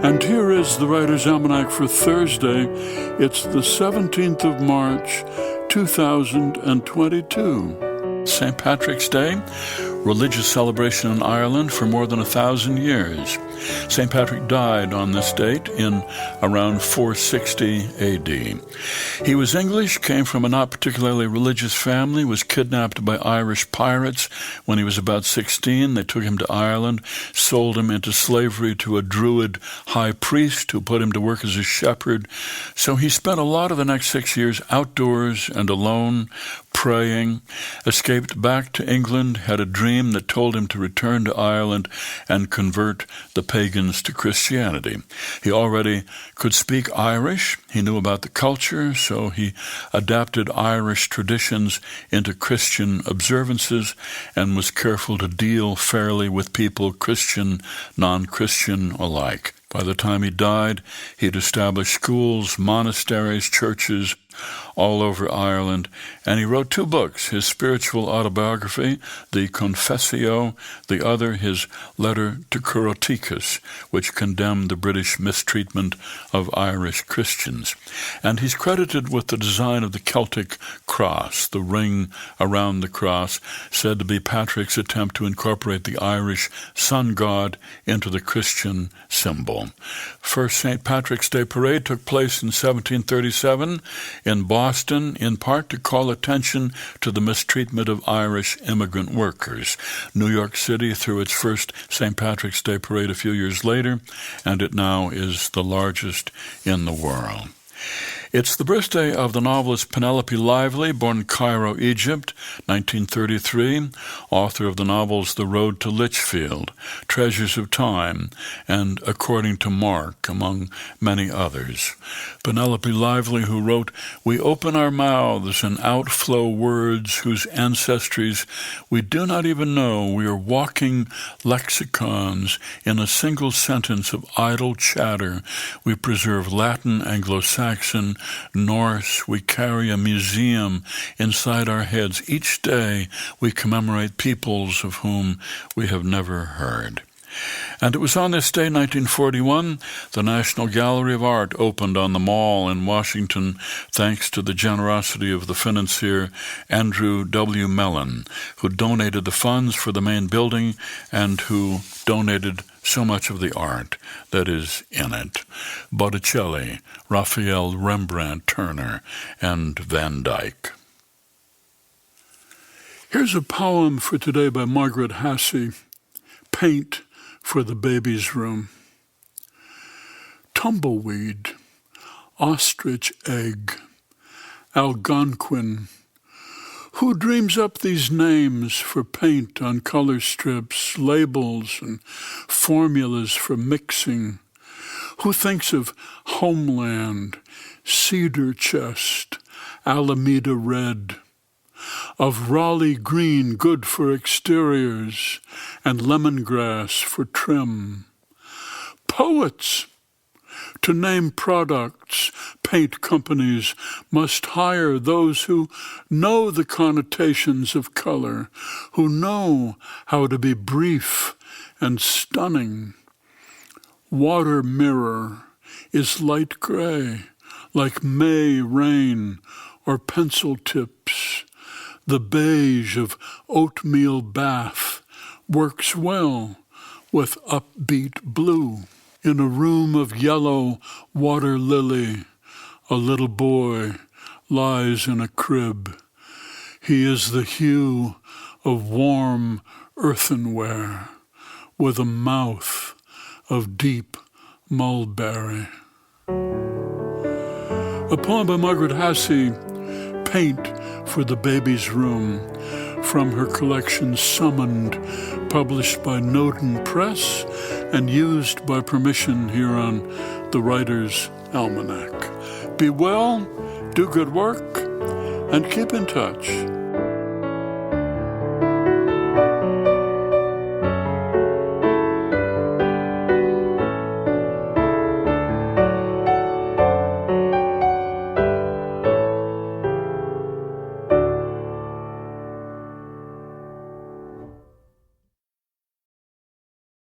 And here is the Writer's Almanac for Thursday. It's the 17th of March, 2022. St. Patrick's Day, religious celebration in Ireland for more than 1,000 years. St. Patrick died on this date in around 460 A.D. He was English, came from a not particularly religious family, was kidnapped by Irish pirates when he was about 16. They took him to Ireland, sold him into slavery to a Druid high priest who put him to work as a shepherd. So he spent a lot of the next 6 years outdoors and alone, praying, escaped back to England, had a dream that told him to return to Ireland and convert the pagans to Christianity. He already could speak Irish. He knew about the culture, so he adapted Irish traditions into Christian observances and was careful to deal fairly with people, Christian, non-Christian alike. By the time he died, he'd established schools, monasteries, churches all over Ireland, and he wrote 2 books, his spiritual autobiography, the Confessio, the other, his letter to Coroticus, which condemned the British mistreatment of Irish Christians. And he's credited with the design of the Celtic cross, the ring around the cross, said to be Patrick's attempt to incorporate the Irish sun god into the Christian symbol. First St. Patrick's Day parade took place in 1737 in Boston, in part to call attention to the mistreatment of Irish immigrant workers. New York City threw its first St. Patrick's Day parade a few years later, and it now is the largest in the world. It's the birthday of the novelist Penelope Lively, born in Cairo, Egypt, 1933, author of the novels The Road to Lichfield, Treasures of Time, and According to Mark, among many others. Penelope Lively, who wrote, "We open our mouths and outflow words whose ancestries we do not even know. We are walking lexicons in a single sentence of idle chatter. We preserve Latin, Anglo-Saxon, Norse. We carry a museum inside our heads. Each day we commemorate peoples of whom we have never heard." And it was on this day, 1941, the National Gallery of Art opened on the Mall in Washington, thanks to the generosity of the financier Andrew W. Mellon, who donated the funds for the main building and who donated so much of the art that is in it. Botticelli, Raphael, Rembrandt, Turner, and Van Dyck. Here's a poem for today by Margaret Hassey, Paint for the Baby's Room. Tumbleweed, ostrich egg, Algonquin. Who dreams up these names for paint on color strips, labels and formulas for mixing? Who thinks of Homeland, Cedar Chest, Alameda Red, of Raleigh green good for exteriors and lemongrass for trim? Poets! To name products, paint companies must hire those who know the connotations of color, who know how to be brief and stunning. Water mirror is light gray, like May rain or pencil tips. The beige of oatmeal bath works well with upbeat blue. In a room of yellow water lily, a little boy lies in a crib. He is the hue of warm earthenware with a mouth of deep mulberry. A poem by Margaret Hassey, Paint for the Baby's Room, from her collection Summoned, published by Noden Press and used by permission here on the Writer's Almanac. Be well, do good work, and keep in touch.